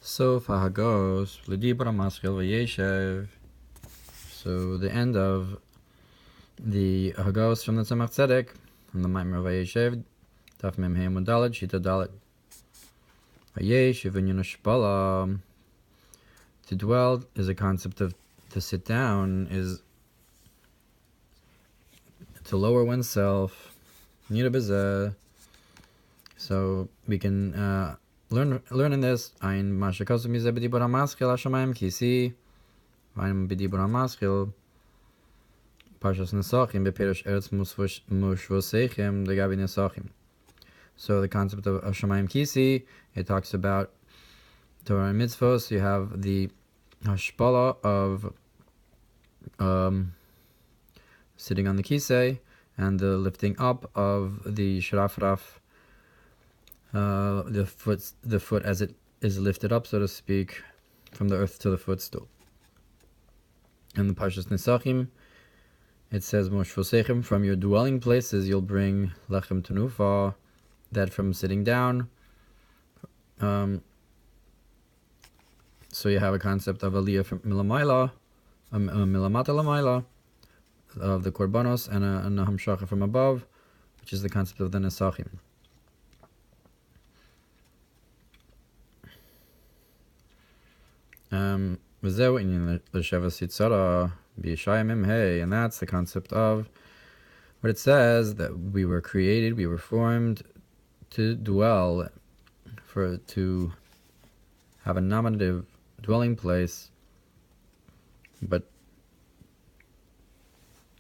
Sof Haga'os L'dibra Maschil Vayeshev. So the end of the Haga'os from the Tzemach Tzedek, from the Mamer Vayeshev, Daf Mem Hey Amud Daled, Shita Daled. Vayeshev and Yunashpala. To dwell is a concept of to sit down, is to lower oneself. So we can learn in this. Ein mashakasu mize b'dibur hamaschil hashamayim kisi. Ein b'dibur hamaschil. Parshas nesachim b'perush eretz mushvosechem legabi nesachim. So the concept of hashamayim kisi, it talks about Torah and mitzvos. You have the hashpala of sitting on the kisei, and the lifting up of the shrafraf, the foot as it is lifted up, so to speak, from the earth to the footstool. In the Parshas Nesachim, it says, Moshvosechem, from your dwelling places you'll bring lechem tenufa, that from sitting down. So you have a concept of aliyah from milamayla, milamata lamayla, of the korbanos, and a hamshacha from above, which is the concept of the nesachim. And that's the concept of what it says, that we were created, we were formed to dwell, to have a nominative dwelling place. But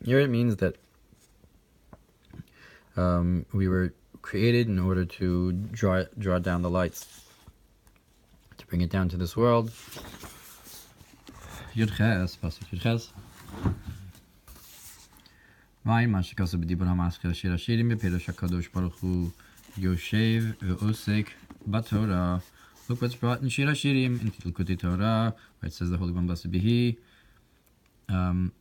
here it means that we were created in order to draw down the lights, to bring it down to this world. Yudches, pasuk Yudches. Vayin mashakasu b'dibur hamaschil shir hashirim b'perush hakadosh baruch hu Ioshev ve'osek b'Torah. Look what's brought in Shir Hashirim, in Likutei Torah, where it says the Holy One, blessed be He, in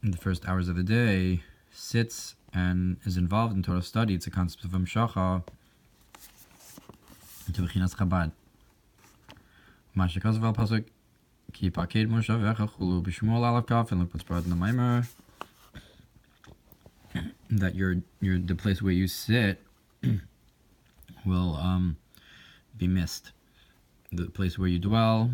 the first hours of the day, sits and is involved in Torah study. It's a concept of Hamshacha to Bechinas Chabad. Mashakasu val pasuk ki paked moshavecha chulu b'shmuel alav kaf, and look what's brought in the Mamer, that the place where you sit will be missed. The place where you dwell,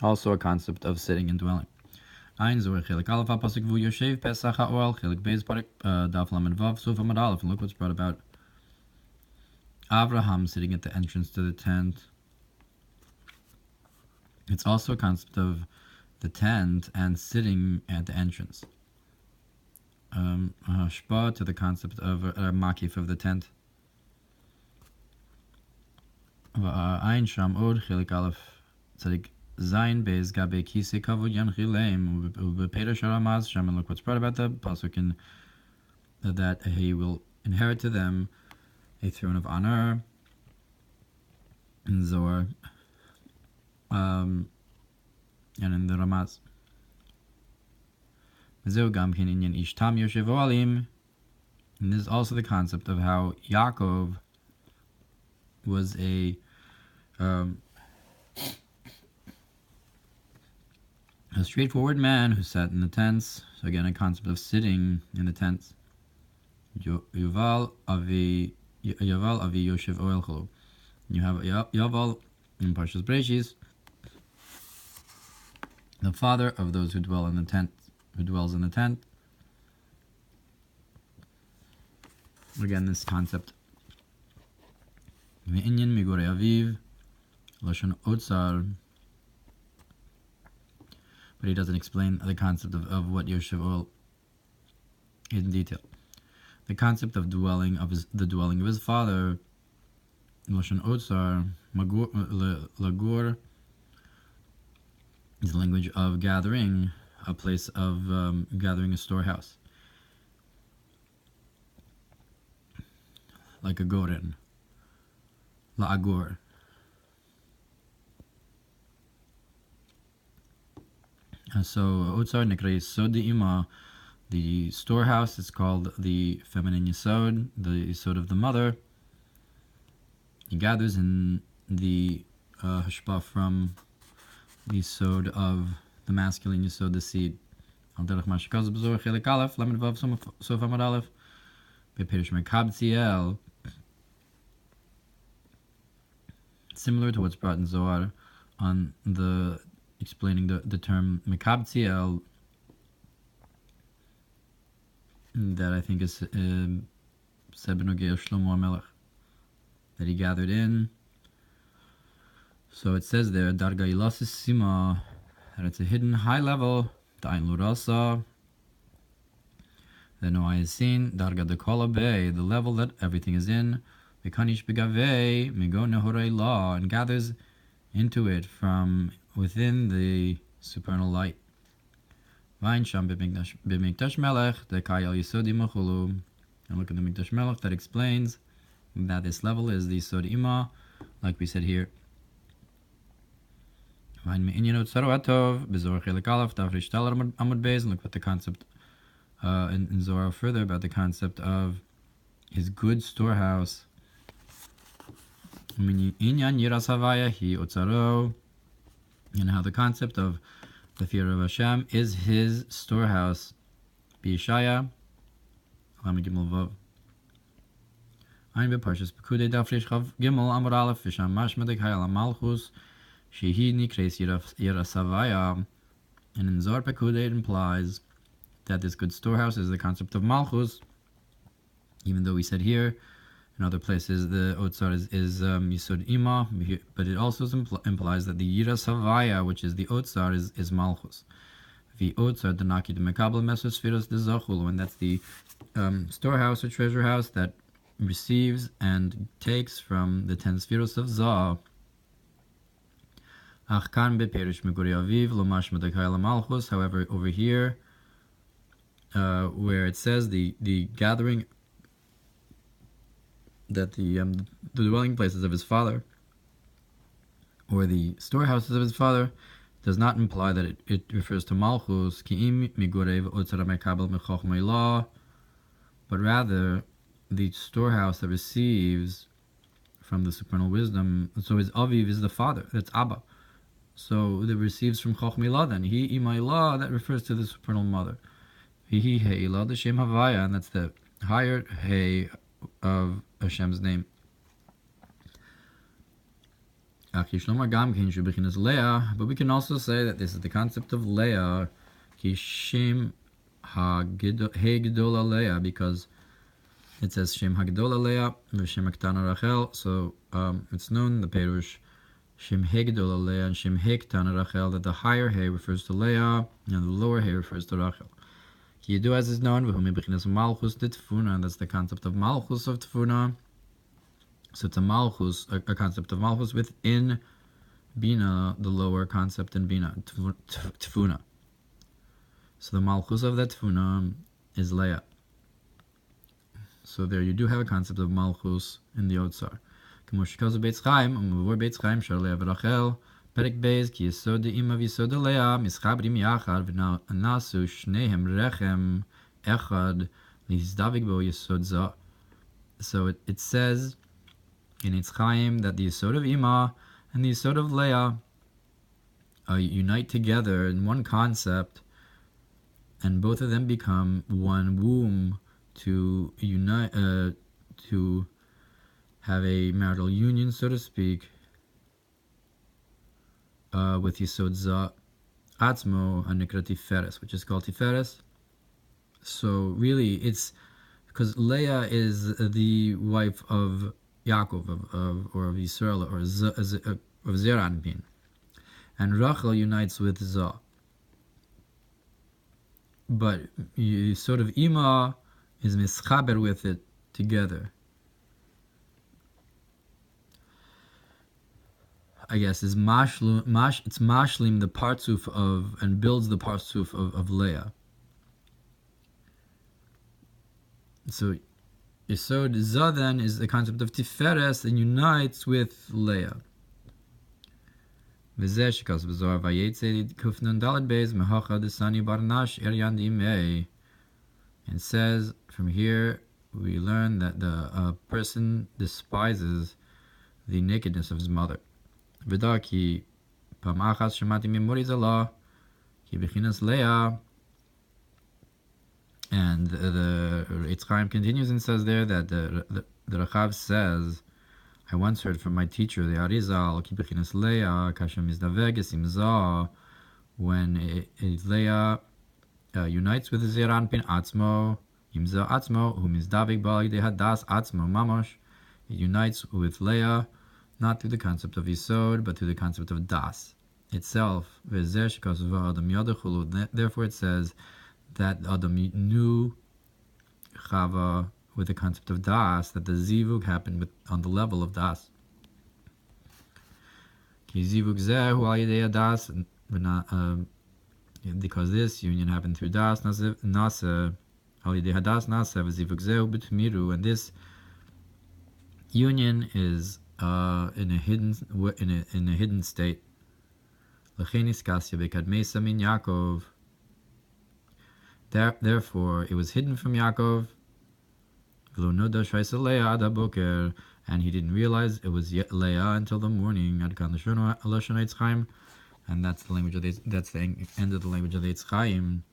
also a concept of sitting and dwelling. Ein zoher chelik aleph pasuk Vayeshev pesach ha'oel chelik beis parak daf lamed vav suf amud aleph, and look what's brought about Abraham sitting at the entrance to the tent. It's also a concept of the tent and sitting at the entrance. Hashpa to the concept of a makif of the tent. Ein sham od chelik aleph tzadik zayin beis gabe kisei kavod yanchileim ubeperush haramaz sham, and look what's brought about the pasuk in that he will inherit to them a throne of honor in Zohar, and in the Ramaz. And this is also the concept of how Yakov was a straightforward man who sat in the tents. So again, a concept of sitting in the tents. Yuval avi Iwyoshef oel. You have Yaval in Parshas Beraishis, the father of those who dwell in the tent, who dwells in the tent. Again, this concept. Ve'inyan migorei aviv, Lashon otzar. But he doesn't explain the concept of what Iwyoshef oel in detail. The concept of the dwelling of his father, Lashon otzar, lagur, is the language of gathering, a place of gathering, a storehouse, like a goren, la'agur. So otzar nekra yesod de'ima, the storehouse is called the feminine yesod, the yesod of the mother. he gathers in the hashpah from the yisod of the masculine yisod, the seed. Al derech ma shekaz b'zohar chelik aleph, lamed vav sof amud aleph, be'pirish mekabtziel, similar to what's brought in Zohar on the explaining the term mekabtziel, that I think is said b'nogei Shlomo HaMelech, that he gathered in. So it says there, Darga Ilasis Sima, that it's a hidden high level, Da'in Lurasa, that no eye is seen, Darga de Kola Bay, the level that everything is in, V'kanish Begavei, Migo Nehorei La, and gathers into it from within the supernal light. Vayin Sham B'mikdash Melech, Dekai Al Yisod Imachulu, and look at the Mikdash Melech that explains that this level is the Yisod Ima, like we said here. And look what the concept in Zohar further about the concept of his good storehouse. And how the concept of the fear of Hashem is his storehouse. B'Yeshaya, Ein Parshas Pekudei Daf Reish Chav Gimel Amud Aleph V'Sham Mashma Dekai Al Malchus Shehi Nikres Yerasavaya, and in Zohar Pekudei it implies that this good storehouse is the concept of Malchus, even though we said here in other places the Otzar is Yisod Ima, but it also implies that the Yerasavaya, which is the Otzar, is Malchus. The Otzar Danaki de Mekabel Mesos Sfiros de Zachul, and that's the storehouse or treasure house that receives and takes from the 10 Sfiros of Zah. However, over here, where it says the gathering, that the dwelling places of his father, or the storehouses of his father, does not imply that it refers to Malchus, but rather the storehouse that receives from the supernal wisdom. So his Aviv is the father, that's Abba. So it receives from Chochmeilah, then he Imailah, that refers to the supernal mother. He Heilah, the Shem Havaya, and that's the higher Hey of Hashem's name. But we can also say that this is the concept of Leah, Shem HaGedola Leah, because it says Shem HaGedola Leah, Shem HaKtana Rachel, so it's known, the Perush, Shem Hegdola Leah and Shem Hektana Rachel, that the higher He refers to Leah and the lower He refers to Rachel. Ki Yidu, as is known, Malchus de Tfuna, that's the concept of Malchus of Tfuna. So it's a Malchus, a concept of Malchus within Bina, the lower concept in Bina, Tfuna. So the Malchus of that Tfuna is Leah. So there you do have a concept of Malchus in the Otzar. K'moshikazu Beitz Chaim, Umavur Beitz Chaim, Shar Leah v'Rachel, Perek Beis, Ki Yesod De'ima v'Yesod Leah, Mischabrim Yachad, V'nasu Shnehem Rechem Echad, Lizdavik Bo Yesod Zah. So it says in Eitz Chaim that the Yesod of Ima and the Yesod of Leah unite together in one concept, and both of them become one womb to unite, to have a marital union, so to speak, with Yesod Zah Atzmo Anikra Tiferes, which is called Tiferes. So really, it's because Leah is the wife of Yakov, or of Yisrael, or of Zeranpin, and Rachel unites with Zah. But sort of Ima is mischaber with it together. I guess is it's mashlim the partsuf of, and builds the partsuf of Leah. So Yesod Zah then is the concept of Tiferes and unites with Leah. V'zeh shekas v'zohar vayetze kufnun dalad beis mehacha desani barnash eryan dimei. And says from here we learn that the person despises the nakedness of his mother. V'da ki pam achas shemati mimori zala ki bechinas Leah. And the Eitz Chaim continues and says there that the Rachav says, I once heard from my teacher, the Arizal, ki bechinas Leah kashem mizdaveg esimza, when Leah unites with the Zeir Anpin Atzmo, Imza Atzmo, whom is Davig Bali de Hadas Atzmo Mamash, it unites with Leah, not through the concept of Yisod, but through the concept of Das itself. Therefore it says that Adam knew Chava with the concept of Das, that the Zivug happened on the level of Das. Because this union happened through Das Nasa, and this union is in a hidden state. Therefore, it was hidden from Yakov, and he didn't realize it was yet Leah until the morning. And that's the language of that's the end of the language of the Eitz Chaim.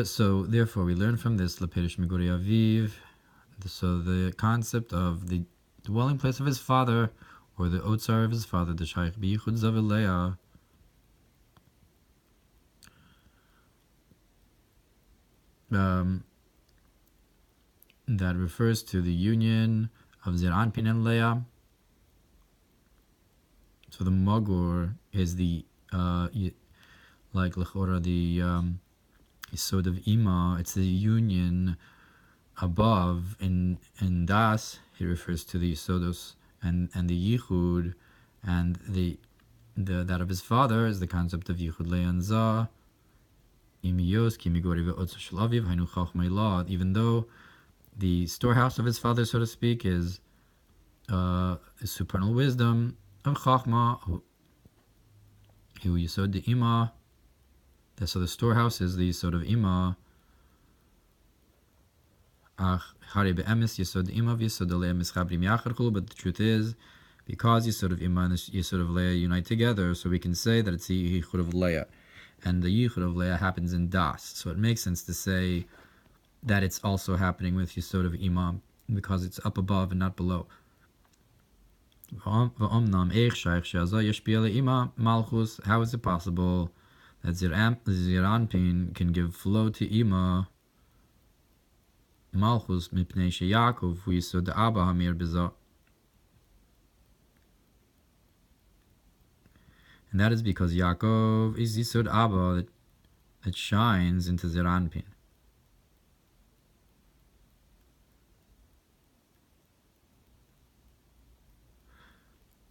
So therefore we learn from this Leperish Miguri Aviv. So the concept of the dwelling place of his father, or the Otzar of his father, the Shaykh B'yichud Zavileah, that refers to the union of Zeir Anpin and Leah. So the Magur is the like Lechora, the Yisod of Ima. It's the union above in Das. He refers to the Yisodos and the Yichud, and the that of his father is the concept of Yichud Leah and Zah. Even though the storehouse of his father, so to speak, is supernal wisdom of Chachma, who Yisod the Ima. So the storehouse is the Yisod of Ima. But the truth is, because Yisod of Ima and Yisod of Leah unite together, so we can say that it's the Yichud of Leah. And the Yichud of Leah happens in Das. So it makes sense to say that it's also happening with Yisod of Ima, because it's up above and not below. How is it possible that Zeir Anpin can give flow to Ima Malchus mipnei Yakov hu Yisod Abba Hamir Bezah? And that is because Yakov is Yisod Abba that shines into Zeir Anpin.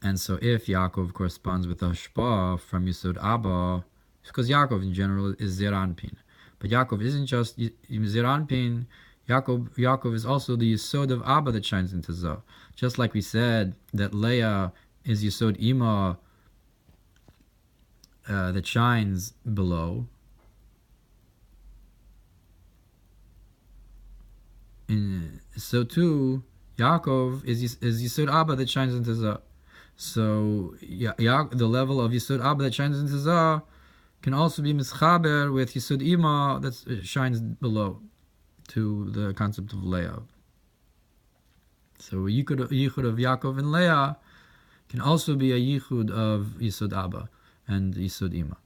And so if Yakov corresponds with the Hashpah from Yisod Abba, because Yakov in general is Zeir Anpin. But Yakov isn't just Zeir Anpin. Yakov is also the Yisod of Abba that shines into Zah. Just like we said that Leah is Yisod Ima that shines below. So too, Yaakov is Yisod Abba that shines into Zah. So the level of Yisod Abba that shines into Zah can also be mischaber with Yisod Ima that shines below to the concept of Leah. So a yichud of Yaakov and Leah can also be a yichud of Yisod Abba and Yisod Ima.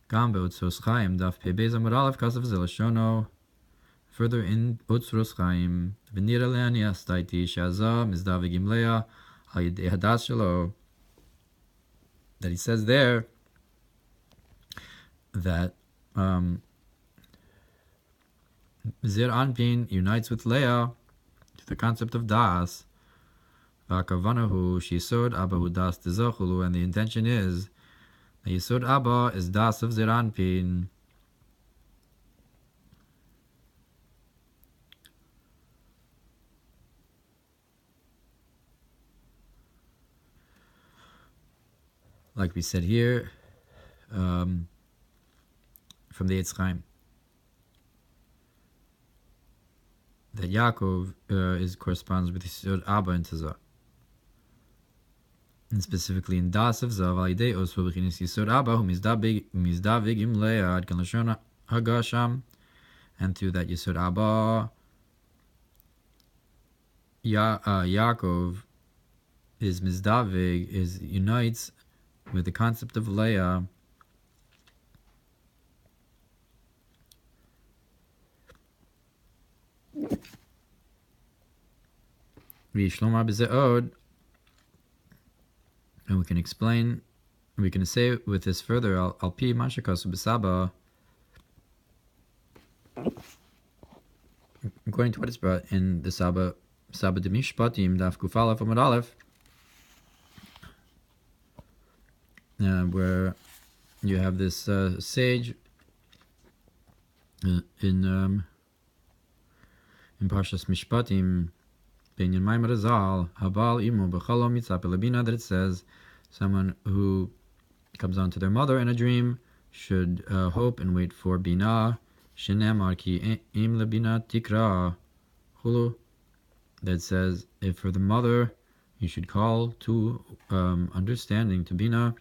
Gam be'otzros Chaim daf pei beis amud aleph kasav ze Lashono. Further in Otzros Chaim, v'nira le'ani astaiti she'azah mizdavig im Leah al yedei hadas shelo, that he says there that Zeir Anpin unites with Leah to the concept of Das. V'akavanahu she'yisod Abba hu das tezachulu, and the intention is that Yisod Abba is Das of Zeir Anpin. Like we said here, from the Eitz Chaim that Yakov corresponds with Yisod Abba into Zah. And specifically in Das of Zav Alidei Osvo B'chinis Yisod Abba Hu Mizdavig Im Le'ad Kan Lashon Hagasham, and through that Yisod Abba, Yaakov is Mizdavig, unites with the concept of Leah. Vishlomar B'ze'od. And we can explain, we can say with this further, Al Pi Mashakasu B'Saba, according to what is brought in the Saba de Mishpatim, Daf Kuf Aleph Amud Aleph, where you have this sage in Parshas Mishpatim, Benyan Mamer Zal, Habal Imu B'Chalom Mitzap Elabina, that it says someone who comes on to their mother in a dream should hope and wait for Bina, Shenemar Ki Im Labina Tikra Hulu, that says if for the mother you should call to understanding, to Bina.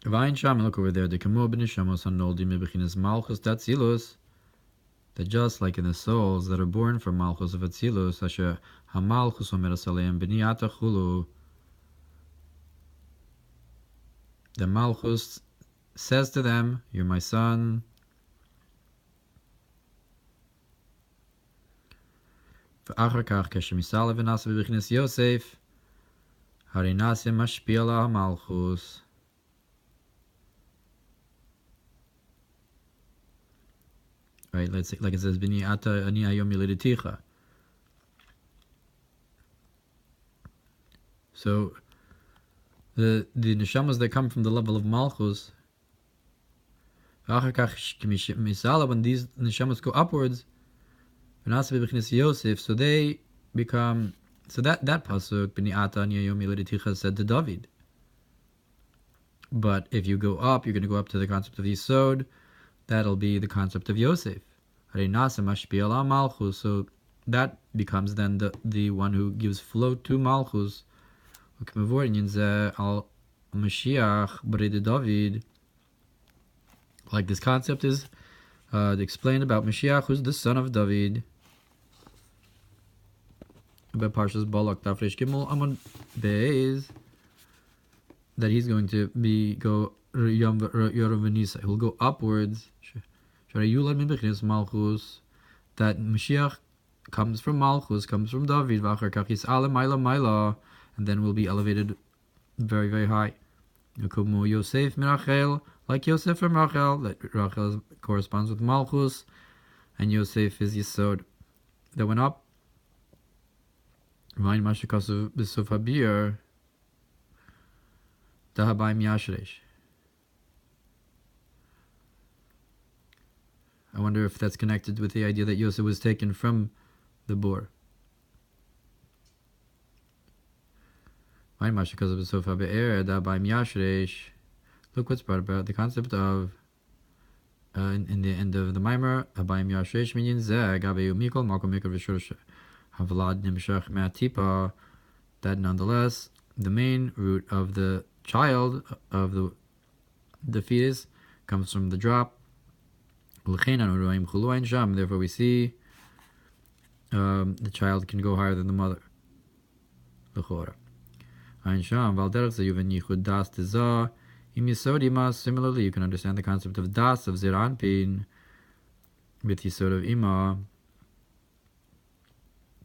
Vayin Sham, look over there, the Kamo B'Nishamos Hanoldi Mebechinas Malchus Datzilus, that just like in the souls that are born from Malchus of Atzilus, Asher HaMalchus Omer Asaleim B'Niyata Chulu, the Malchus says to them, you're my son. V'achar kach keshemisale v'nasa b'B'chinas Yosef, Harinase Mashpia la HaMalchus. Right, let's say, like it says, "Bini ata ani hayom yiliditicha." So the neshamas that come from the level of Malchus, when these neshamas go upwards, so they become. So that pasuk, "Bini ata ani hayom yiliditicha," said to David. But if you go up, you're going to go up to the concept of Yisod. That'll be the concept of Yosef. So that becomes then the one who gives flow to Malchus. Like this concept is explained about Mashiach, who's the son of David. About Parshas Balak Tafresh Gimel Amon Beis, that he's going to go Yorav, he'll go upwards. That Mashiach comes from Malchus, comes from David, and then will be elevated very, very high. Yosef Mirachel, like Yosef from Rachel, that Rachel corresponds with Malchus, and Yosef is Yisod. That went up. Vayin Mashakasu B'Sof Habir, Dahabayim Yashresh. I wonder if that's connected with the idea that Yosef was taken from the boar. Look what's brought about the concept of in the end of the Mamer, that nonetheless the main root of the child, of the fetus, comes from the drop. Therefore we see the child can go higher than the mother. Similarly, you can understand the concept of das, of ziranpin, with Yisod of Ima,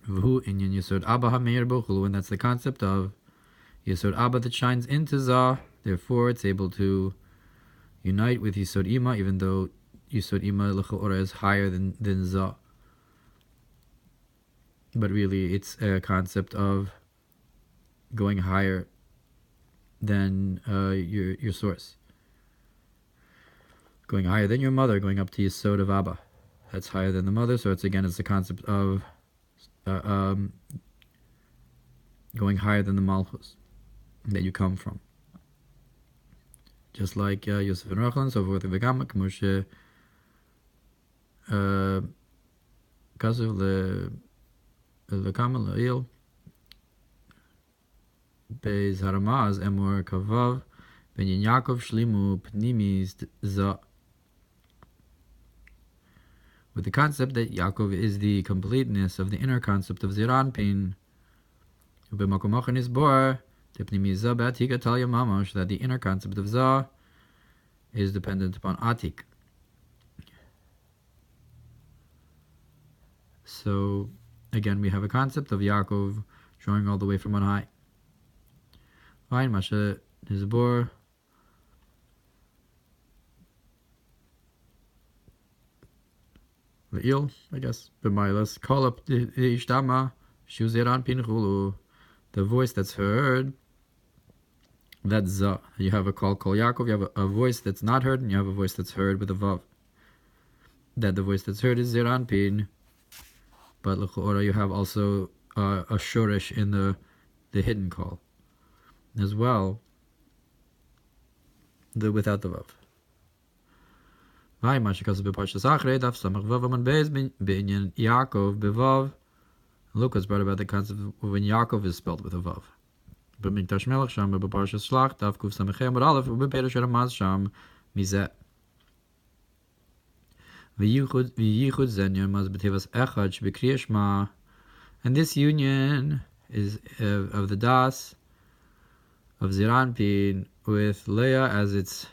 and that's the concept of Yisod Abba that shines into Zah. Therefore it's able to unite with Yisod Ima, even though Yisod Ima l'cha'ora is higher than Zah. But really, it's a concept of going higher than your source. Going higher than your mother, going up to Yisod of Abba. That's higher than the mother, so it's the concept of going higher than the Malchus that you come from. just like Yosef and Rachel and so forth. V'gam k'mo she kasuv lekama le'il Beis Haramaz Emor Kavav Ben Yakov Shlimu Pnimis Za. With the concept that Yakov is the completeness of the inner concept of Ziranpin, Ubemakomachan is Bor, Tepnimi Za Batika Talia Mamash, that the inner concept of Za is dependent upon Atik. So again, we have a concept of Yakov drawing all the way from on high. Fine, Masha Nizbor. Le'il, I guess. B'mailas. Call up the Ishtama. Shuziran Pinchulu. The voice that's heard. That's Za. You have a call Yaakov. You have a voice that's not heard, and you have a voice that's heard with a Vav. That the voice that's heard is Ziran Pin. But L'chora, you have also a Shoresh in the hidden call as well, without the Vav. Look what's brought about the concept of when Yaakov is spelled with a Vav. B'mikdash melech sham, b'Parshas Shlach, Tav Kuf Samechem, but Aleph, b'Perush Ramaz sham, mizeh. V'yichud zenya maz b'tevas echad sh'b'kriyah shma, and this union is of the das of Ziranpin with Leah as it's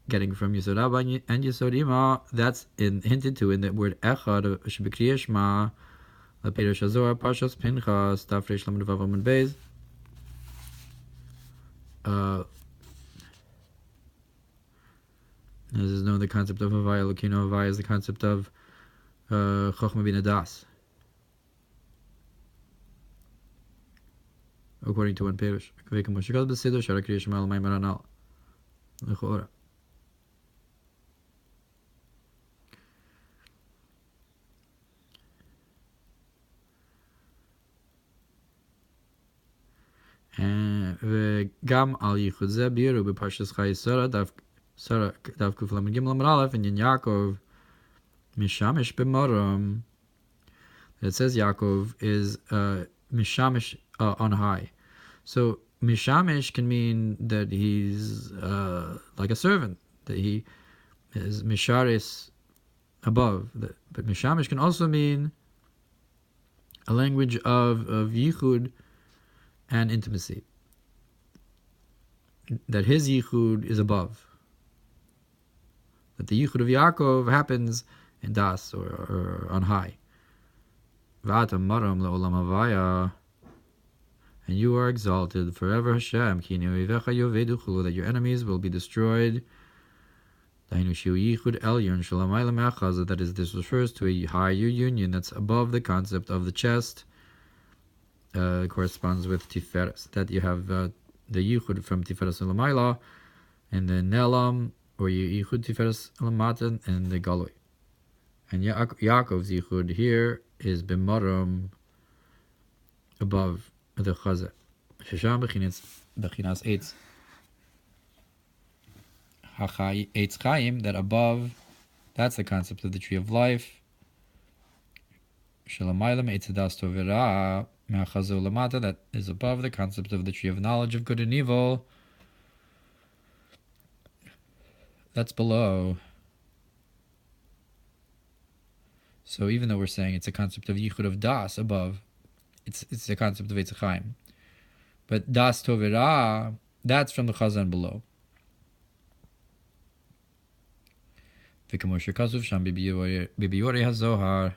getting from Yisod Abba and Yisod Ima. That's hinted to in the word Echad of Shebekriya Shema, Laperush Hazor, Parshas Pinchas, Tafresh Lamed Vav Amud Beis. This is known the concept of Havaya Lokino. Havaya is the concept of Chochma Bina Das, according to one Perush. וגם על ייחוד זה ביארו בפרשס חיי שרה דף קוף למד ג' למד א' עניין יעקב משמש במרום. It says Yakov is mishamish on high. So mishamish can mean that he's like a servant, that he is misharis above. But mishamish can also mean a language of yichud and intimacy, that his yichud is above, that the yichud of Yaakov happens in das or on high. V'atam maram le'olam havaya, and you are exalted forever, Hashem, ki ne'oivecha yovedu chulu, that your enemies will be destroyed. Dainu shiu yichud elyon shalamayla me'achaz, that is, this refers to a higher union that's above the concept of the chest. Corresponds with Tiferes, that you have the yichud from Tiferes Elamayla, and the Nelam, or yichud Tiferes Elamatan, and the Galoi. And Yaakov's yichud here is B'maram, above the Chazah. Shesham Bechinas Eitz Chaim, that above, that's the concept of the tree of life. Shalamayla Me'etzadas Tovera, that is above the concept of the tree of knowledge of good and evil. That's below. So even though we're saying it's a concept of yichud of das above, it's a concept of Eitz Chaim. But das tovera, that's from the chazan below. V'kamoshe kazuv sham b'biyorei hazohar.